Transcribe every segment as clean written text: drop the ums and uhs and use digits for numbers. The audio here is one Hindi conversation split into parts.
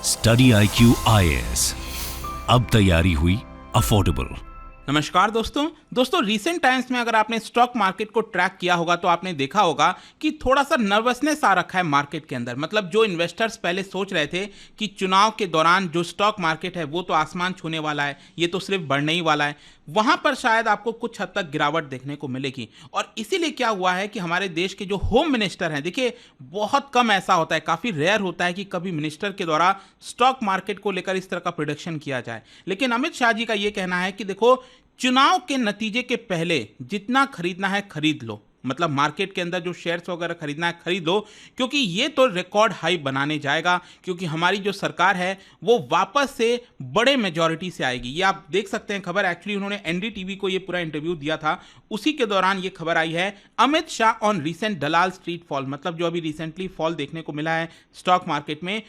स्टडी IQ IAS, अब तैयारी हुई अफोर्डेबल। नमस्कार दोस्तों रीसेंट टाइम्स में अगर आपने स्टॉक मार्केट को ट्रैक किया होगा तो आपने देखा होगा कि थोड़ा सा नर्वसनेस आ रखा है मार्केट के अंदर। मतलब जो इन्वेस्टर्स पहले सोच रहे थे कि चुनाव के दौरान जो स्टॉक मार्केट है वो तो आसमान छूने वाला है, ये तो सिर्फ बढ़ने ही वाला है, वहां पर शायद आपको कुछ हद तक गिरावट देखने को मिलेगी। और इसीलिए क्या हुआ है कि हमारे देश के जो होम मिनिस्टर हैं, देखिए बहुत कम ऐसा होता है, काफ़ी रेयर होता है कि कभी मिनिस्टर के द्वारा स्टॉक मार्केट को लेकर इस तरह का प्रिडिक्शन किया जाए। लेकिन अमित शाह जी का ये कहना है कि देखो, चुनाव के नतीजे के पहले जितना खरीदना है खरीद लो, मतलब मार्केट के अंदर जो शेयर्स वगैरह खरीदना है खरीद लो, क्योंकि ये तो रिकॉर्ड हाई बनाने जाएगा। क्योंकि हमारी जो सरकार है वो वापस से बड़े मेजॉरिटी से आएगी। ये आप देख सकते हैं खबर, एक्चुअली उन्होंने NDTV को ये पूरा इंटरव्यू दिया था, उसी के दौरान ये खबर आई है। Amit Shah on recent Dalal street fall, मतलब जो अभी रिसेंटली फॉल देखने को मिला है स्टॉक मार्केट में,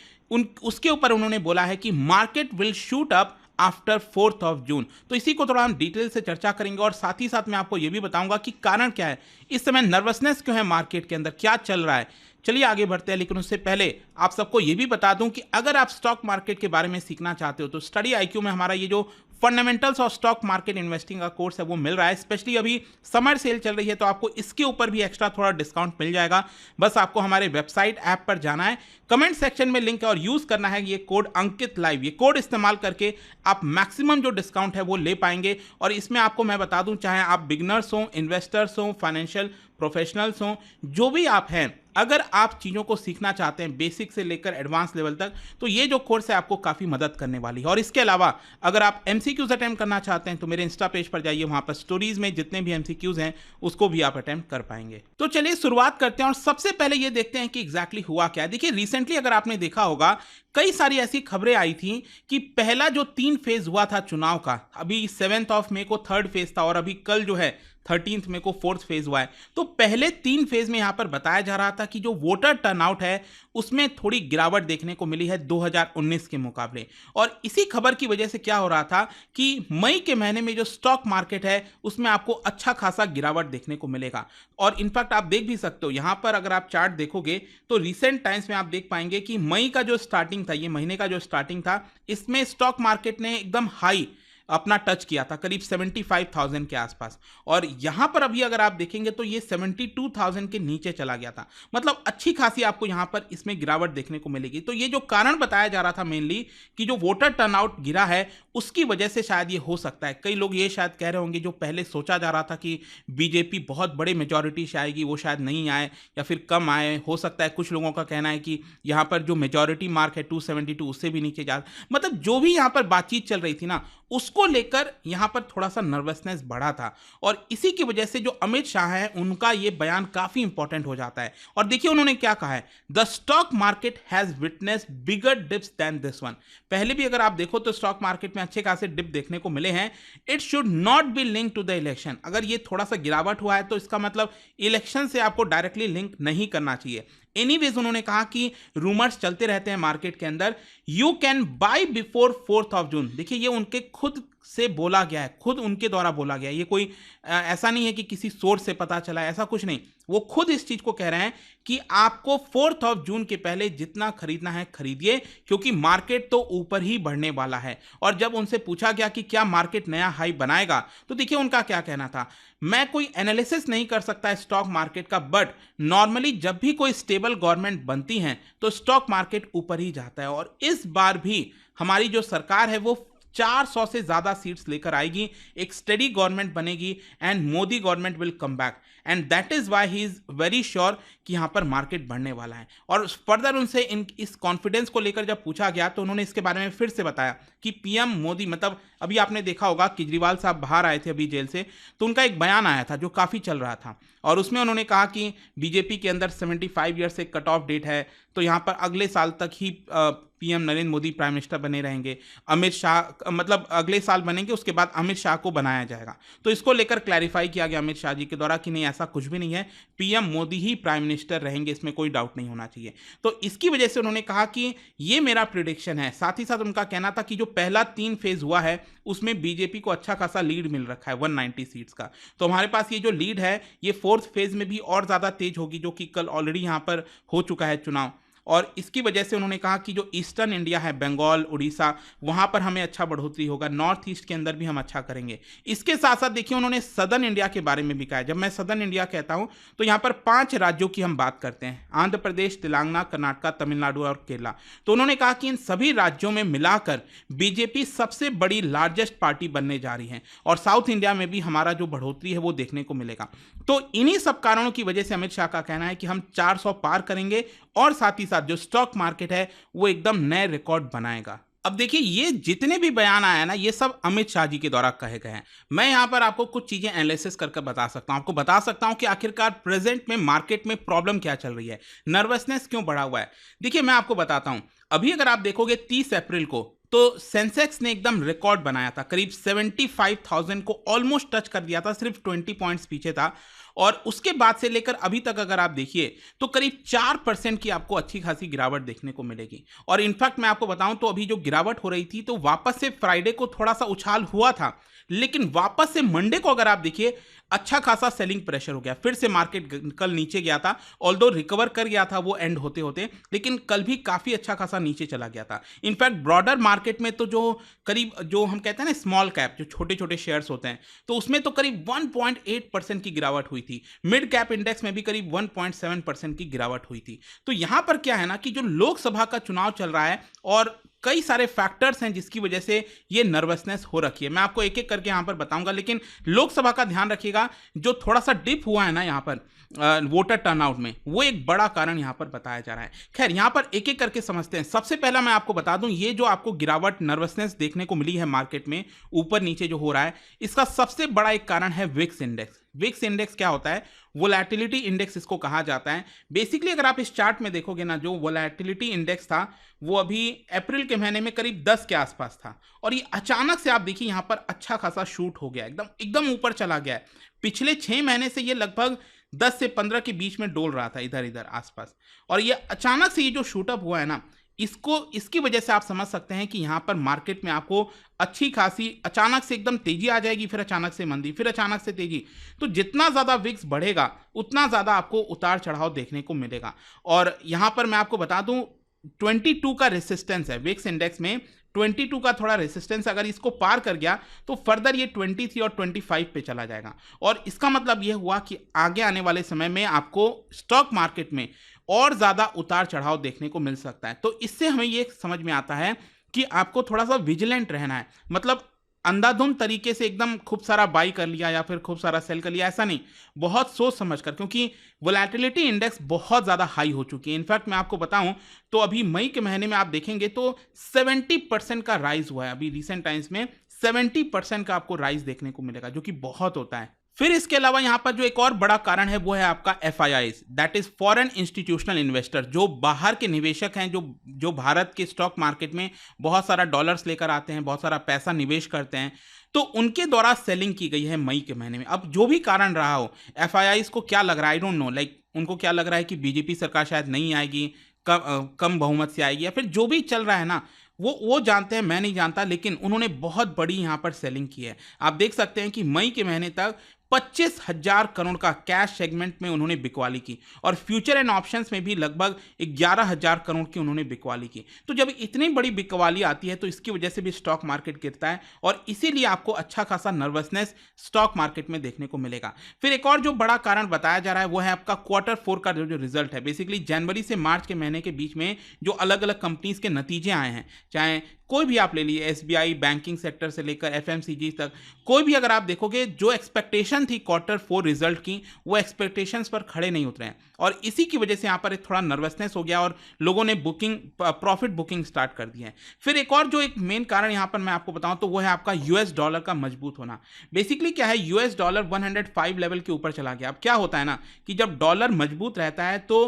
उसके ऊपर उन्होंने बोला है कि market will shoot up after 4th of June। तो इसी को थोड़ा हम डिटेल से चर्चा करेंगे और साथ ही साथ मैं आपको यह भी बताऊंगा कि कारण क्या है, इस समय नर्वसनेस क्यों है मार्केट के अंदर, क्या चल रहा है। चलिए आगे बढ़ते हैं, लेकिन उससे पहले आप सबको यह भी बता दूं कि अगर आप स्टॉक मार्केट के बारे में सीखना चाहते हो तो स्टडी IQ में हमारा ये जो fundamentals of stock market investing का कोर्स है वो मिल रहा है। स्पेशली अभी समर सेल चल रही है तो आपको इसके ऊपर भी एक्स्ट्रा थोड़ा डिस्काउंट मिल जाएगा। बस आपको हमारे वेबसाइट ऐप पर जाना है, कमेंट सेक्शन में लिंक है और यूज करना है ये कोड अंकित लाइव। ये कोड इस्तेमाल करके आप मैक्सिमम जो डिस्काउंट है वो ले पाएंगे। और इसमें आपको मैं बता दूं, चाहे आप बिगनर्स हो, इन्वेस्टर्स हो, फाइनेंशियल प्रोफेशनल्स हो, जो भी आप हैं, अगर आप चीज़ों को सीखना चाहते हैं बेसिक से लेकर एडवांस लेवल तक, तो ये जो कोर्स है आपको काफ़ी मदद करने वाली है। और इसके अलावा अगर आप MCQs अटेम्प्ट करना चाहते हैं तो मेरे इंस्टा पेज पर जाइए, वहाँ पर स्टोरीज में जितने भी MCQs हैं उसको भी आप अटेम्प्ट कर पाएंगे। तो चलिए शुरुआत करते हैं और सबसे पहले ये देखते हैं कि एग्जैक्टली हुआ क्या है। देखिए रिसेंटली अगर आपने देखा होगा कई सारी ऐसी खबरें आई थी कि पहला जो 3 फेज हुआ था चुनाव का, अभी 7 मई को 3rd फेज था और अभी कल जो है 13 मई को 4th फेज हुआ है। तो पहले 3 फेज में यहां पर बताया जा रहा था कि जो वोटर टर्नआउट है उसमें थोड़ी गिरावट देखने को मिली है 2019 के मुकाबले। और इसी खबर की वजह से क्या हो रहा था कि मई के महीने में जो स्टॉक मार्केट है उसमें आपको अच्छा खासा गिरावट देखने को मिलेगा। और इनफैक्ट आप देख भी सकते हो यहां पर, अगर आप चार्ट देखोगे तो रिसेंट टाइम्स में आप देख पाएंगे कि मई का जो स्टार्टिंग था, ये महीने का जो स्टार्टिंग था, इसमें स्टॉक मार्केट ने एकदम हाई अपना टच किया था, करीब 75,000 के आसपास। और यहां पर अभी अगर आप देखेंगे तो ये 72,000 के नीचे चला गया था। मतलब अच्छी खासी आपको यहां पर इसमें गिरावट देखने को मिलेगी। तो ये जो कारण बताया जा रहा था मेनली कि जो वोटर टर्नआउट गिरा है उसकी वजह से शायद ये हो सकता है। कई लोग ये शायद कह रहे होंगे, जो पहले सोचा जा रहा था कि बीजेपी बहुत बड़े मेजॉरिटी से आएगी, वो शायद नहीं आए या फिर कम आए, हो सकता है। कुछ लोगों का कहना है कि यहाँ पर जो मेजॉरिटी मार्क है 272 उससे भी नीचे जा, मतलब जो भी यहाँ पर बातचीत चल रही थी ना, उसको लेकर यहां पर थोड़ा सा नर्वसनेस बढ़ा था। और इसी की वजह से जो अमित शाह है उनका ये बयान काफी इंपॉर्टेंट हो जाता है। और देखिए उन्होंने क्या कहा है, the stock market has witnessed bigger dips than this one. पहले भी अगर आप देखो तो स्टॉक मार्केट में अच्छे खासे डिप देखने को मिले हैं। It should not be link to the election. अगर ये थोड़ा सा गिरावट हुआ है तो इसका मतलब इलेक्शन से आपको डायरेक्टली लिंक नहीं करना चाहिए। एनीवेज उन्होंने कहा कि रूमर्स चलते रहते हैं मार्केट के अंदर, you can buy before 4th of June। देखिए ये उनके खुद से बोला गया है, खुद उनके द्वारा बोला गया है, ये कोई ऐसा नहीं है कि किसी सोर्स से पता चला है, ऐसा कुछ नहीं। वो खुद इस चीज को कह रहे हैं कि आपको 4th of June के पहले जितना खरीदना है खरीदिए, क्योंकि मार्केट तो ऊपर ही बढ़ने वाला है। और जब उनसे पूछा गया कि क्या मार्केट नया हाई बनाएगा तो देखिए उनका क्या कहना था, मैं कोई एनालिसिस नहीं कर सकता स्टॉक मार्केट का, बट नॉर्मली जब भी कोई स्टेबल गवर्नमेंट बनती है तो स्टॉक मार्केट ऊपर ही जाता है। और इस बार भी हमारी जो सरकार है वो 400 से ज्यादा सीट्स लेकर आएगी, एक स्टेडी गवर्नमेंट बनेगी and Modi government will come back and that is why he is very sure कि यहां पर मार्केट बढ़ने वाला है। और फर्दर उनसे इस कॉन्फिडेंस को लेकर जब पूछा गया तो उन्होंने इसके बारे में फिर से बताया कि PM मोदी, मतलब अभी आपने देखा होगा केजरीवाल साहब बाहर आए थे अभी जेल से, तो उनका एक बयान आया था जो काफी चल रहा था और उसमें उन्होंने कहा कि बीजेपी के अंदर 75 ईयर से कट ऑफ डेट है, तो यहां पर अगले साल तक ही PM Narendra Modi prime minister बने रहेंगे। अमित शाह, मतलब अगले साल बनेंगे, उसके बाद अमित शाह को बनाया जाएगा। तो इसको लेकर क्लैरिफाई किया गया अमित शाह जी के द्वारा कि नहीं, ऐसा कुछ भी नहीं है, PM मोदी ही प्राइम मिनिस्टर रहेंगे, इसमें कोई डाउट नहीं होना चाहिए। तो इसकी वजह से उन्होंने कहा कि ये मेरा प्रिडिक्शन है। साथ ही साथ उनका कहना था कि जो पहला 3 फेज हुआ है उसमें बीजेपी को अच्छा खासा लीड मिल रखा है 190 सीट्स का। तो हमारे पास ये जो लीड है ये 4th फेज में भी और ज्यादा तेज होगी, जो कि कल ऑलरेडी यहां पर हो चुका है चुनाव। और इसकी वजह से उन्होंने कहा कि जो ईस्टर्न इंडिया है, बंगाल, उड़ीसा, वहां पर हमें अच्छा बढ़ोतरी होगा, नॉर्थ ईस्ट के अंदर भी हम अच्छा करेंगे। इसके साथ साथ देखिए उन्होंने सदर्न इंडिया के बारे में भी कहा है। जब मैं सदर्न इंडिया कहता हूं तो यहां पर 5 राज्यों की हम बात करते हैं, आंध्र प्रदेश, तेलंगाना, कर्नाटक, तमिलनाडु और केरला। तो उन्होंने कहा कि इन सभी राज्यों में मिलाकर बीजेपी सबसे बड़ी लार्जेस्ट पार्टी बनने जा रही है और साउथ इंडिया में भी हमारा जो बढ़ोतरी है वो देखने को मिलेगा। तो इन्हीं सब कारणों की वजह से अमित शाह का कहना है कि हम 400 पार करेंगे और साथ ही साथ जो स्टॉक मार्केट है वो एकदम नए रिकॉर्ड बनाएगा। अब देखिए ये जितने भी बयान आए ना, ये सब अमित शाह जी के द्वारा कहे गए हैं। मैं यहां पर आपको कुछ चीजें एनालिसिस करके बता सकता हूं, आपको बता सकता हूं कि आखिरकार प्रेजेंट में मार्केट में प्रॉब्लम क्या चल रही है, नर्वसनेस क्यों बढ़ा हुआ है। देखिए मैं आपको बताता हूं, अभी अगर आप देखोगे 30 अप्रैल को तो सेंसेक्स ने एकदम रिकॉर्ड बनाया था, करीब 75,000 को ऑलमोस्ट टच कर दिया था, सिर्फ 20 पॉइंट्स पीछे था। और उसके बाद से लेकर अभी तक अगर आप देखिए तो करीब 4% की आपको अच्छी खासी गिरावट देखने को मिलेगी। और इनफैक्ट मैं आपको बताऊं तो अभी जो गिरावट हो रही थी तो वापस से फ्राइडे को थोड़ा सा उछाल हुआ था, लेकिन वापस से मंडे को अगर आप देखिए अच्छा खासा सेलिंग प्रेशर हो गया, फिर से मार्केट कल नीचे गया था, ऑल्दो रिकवर कर गया था वो एंड होते होते, लेकिन कल भी काफी अच्छा खासा नीचे चला गया था। इनफैक्ट ब्रॉडर मार्केट में तो जो करीब जो हम कहते हैं ना स्मॉल कैप, जो छोटे छोटे शेयर्स होते हैं, तो उसमें तो करीब 1.8% की गिरावट हुई थी। मिड कैप इंडेक्स में भी करीब 1.7% की गिरावट हुई थी। तो यहां पर क्या है ना कि जो लोकसभा का चुनाव चल रहा है और कई सारे फैक्टर्स हैं जिसकी वजह से ये नर्वसनेस हो रखी है, मैं आपको एक एक करके यहां पर बताऊंगा, लेकिन लोकसभा का ध्यान रखिएगा, जो थोड़ा सा डिप हुआ है ना यहां पर वोटर टर्नआउट में, वो एक बड़ा कारण यहां पर बताया जा रहा है। खैर यहां पर एक एक करके समझते हैं। सबसे पहला मैं आपको बता दूं, ये जो आपको गिरावट नर्वसनेस देखने को मिली है मार्केट में, ऊपर नीचे जो हो रहा है, इसका सबसे बड़ा एक कारण है विक्स इंडेक्स। विक्स इंडेक्स क्या होता है? वोलैटिलिटी इंडेक्स इसको कहा जाता है। बेसिकली अगर आप इस चार्ट में देखोगे ना, जो वोलैटिलिटी इंडेक्स था वो अभी अप्रैल के महीने में करीब 10 के आसपास था, और ये अचानक से आप देखिए यहां पर अच्छा खासा शूट हो गया, एकदम एकदम ऊपर चला गया है। पिछले 6 महीने से ये लगभग 10 से 15 के बीच में डोल रहा था इधर इधर आसपास, और ये अचानक से ये जो शूटअप हुआ है ना, इसकी वजह से आप समझ सकते हैं कि यहां पर मार्केट में आपको अच्छी खासी अचानक से एकदम तेजी आ जाएगी, फिर अचानक से मंदी, फिर अचानक से तेजी। तो जितना ज्यादा विक्स बढ़ेगा उतना ज्यादा आपको उतार चढ़ाव देखने को मिलेगा। और यहां पर मैं आपको बता दूं 22 का रेसिस्टेंस है विक्स इंडेक्स में, 22 का थोड़ा रेसिस्टेंस, अगर इसको पार कर गया तो फर्दर ये 23 और 25 पे चला जाएगा। और इसका मतलब ये हुआ कि आगे आने वाले समय में आपको स्टॉक मार्केट में और ज्यादा उतार चढ़ाव देखने को मिल सकता है। तो इससे हमें ये समझ में आता है कि आपको थोड़ा सा विजिलेंट रहना है, मतलब अंधाधुंध तरीके से एकदम खूब सारा बाई कर लिया या फिर खूब सारा सेल कर लिया, ऐसा नहीं, बहुत सोच समझ कर, क्योंकि वोलैटिलिटी इंडेक्स बहुत ज़्यादा हाई हो चुकी है। इनफैक्ट मैं आपको बताऊं तो अभी मई के महीने में आप देखेंगे तो 70% का राइज हुआ है, अभी रिसेंट टाइम्स में 70% का आपको राइज देखने को मिलेगा, जो कि बहुत होता है। फिर इसके अलावा यहां पर जो एक और बड़ा कारण है वो है आपका FIIs, that is foreign institutional investor, जो बाहर के निवेशक हैं, जो भारत के स्टॉक मार्केट में बहुत सारा डॉलर्स लेकर आते हैं, बहुत सारा पैसा निवेश करते हैं, तो उनके द्वारा सेलिंग की गई है मई के महीने में। अब जो भी कारण रहा हो, FIIs को क्या लग रहा है, आई डोंट नो, लाइक उनको क्या लग रहा है कि बीजेपी सरकार शायद नहीं आएगी, कम बहुमत से आएगी, या फिर जो भी चल रहा है ना वो जानते हैं, मैं नहीं जानता, लेकिन उन्होंने बहुत बड़ी यहां पर सेलिंग की है। आप देख सकते हैं कि मई के महीने तक 25,000 करोड़ का कैश सेगमेंट में उन्होंने बिकवाली की, और फ्यूचर एंड ऑप्शंस में भी लगभग 11,000 करोड़ की उन्होंने बिकवाली की। तो जब इतनी बड़ी बिकवाली आती है तो इसकी वजह से भी स्टॉक मार्केट गिरता है, और इसीलिए आपको अच्छा खासा नर्वसनेस स्टॉक मार्केट में देखने को मिलेगा। फिर एक और जो बड़ा कारण बताया जा रहा है वो है आपका Q4 का जो रिजल्ट है। बेसिकली जनवरी से मार्च के महीने के बीच में जो अलग अलग कंपनीज के नतीजे आए हैं, चाहे कोई भी आप ले लीजिए, SBI, बैंकिंग सेक्टर से लेकर FMCG तक, कोई भी अगर आप देखोगे, जो एक्सपेक्टेशन थी Q4 रिजल्ट की, वो एक्सपेक्टेशंस पर खड़े नहीं उतरे हैं, और इसी की वजह से यहाँ पर एक थोड़ा नर्वसनेस हो गया और लोगों ने प्रॉफिट बुकिंग स्टार्ट कर दी है। फिर एक और जो एक मेन कारण यहाँ पर मैं आपको बताऊं तो वो है आपका US डॉलर का मजबूत होना। बेसिकली क्या है, US डॉलर 105 लेवल के ऊपर चला गया। अब क्या होता है ना कि जब डॉलर मजबूत रहता है तो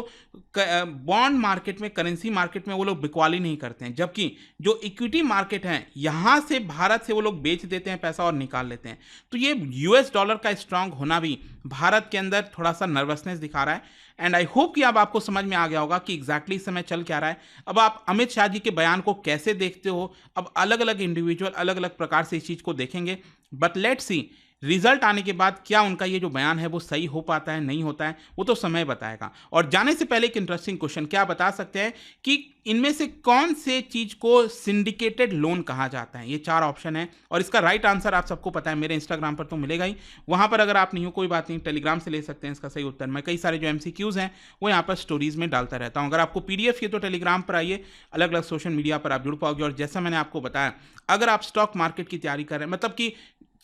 बॉन्ड मार्केट में, करेंसी मार्केट में वो लोग बिकवाली नहीं करते हैं, जबकि जो इक्विटी मार्केट है यहां से भारत से वो लोग बेच देते हैं पैसा और निकाल लेते हैं। तो ये US डॉलर का स्ट्रांग होना भी भारत के अंदर थोड़ा सा नर्वसनेस दिखा रहा है। एंड आई होप कि अब आपको समझ में आ गया होगा कि एग्जैक्टली इस समय चल क्या रहा है। अब आप अमित शाह जी के बयान को कैसे देखते हो, अब अलग अलग इंडिविजुअल अलग अलग प्रकार से इस चीज को देखेंगे, बट लेट्स सी रिजल्ट आने के बाद क्या उनका ये जो बयान है वो सही हो पाता है, नहीं होता है, वो तो समय बताएगा। और जाने से पहले एक इंटरेस्टिंग क्वेश्चन, क्या बता सकते हैं कि इनमें से कौन से चीज को सिंडिकेटेड लोन कहा जाता है? ये 4 ऑप्शन है और इसका राइट आंसर आप सबको पता है, मेरे इंस्टाग्राम पर तो मिलेगा ही। वहां पर अगर आप नहीं हो कोई बात नहीं, टेलीग्राम से ले सकते हैं इसका सही उत्तर। मैं कई सारे जो एमसीक्यूज हैं वो यहाँ पर स्टोरीज में डालता रहता हूँ। अगर आपको पीडीएफ ये तो टेलीग्राम पर आइए, अलग अलग सोशल मीडिया पर आप जुड़ पाओगे। और जैसा मैंने आपको बताया, अगर आप स्टॉक मार्केट की तैयारी कर रहे हैं, मतलब कि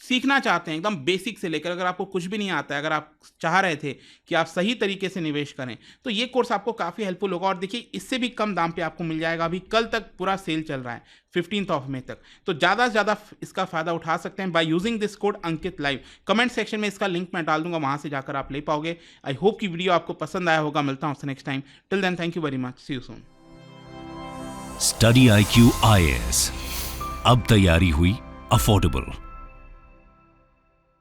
सीखना चाहते हैं एकदम बेसिक से लेकर, अगर आपको कुछ भी नहीं आता है, अगर आप चाह रहे थे कि आप सही तरीके से निवेश करें, तो ये कोर्स आपको काफ़ी हेल्पफुल होगा। और देखिए, इससे भी कम दाम पे आपको मिल जाएगा। अभी कल तक पूरा सेल चल रहा है 15 मई तक, तो ज़्यादा से ज़्यादा इसका फ़ायदा उठा सकते हैं by using this code Ankit live. Comment section में इसका लिंक मैं डाल दूंगा, वहाँ से जाकर आप ले पाओगे। आई होप कि वीडियो आपको पसंद आया होगा। मिलता हूँ next time. Till then, thank you very much, see you soon. Study IQ IAS, अब तैयारी हुई अफोर्डेबल।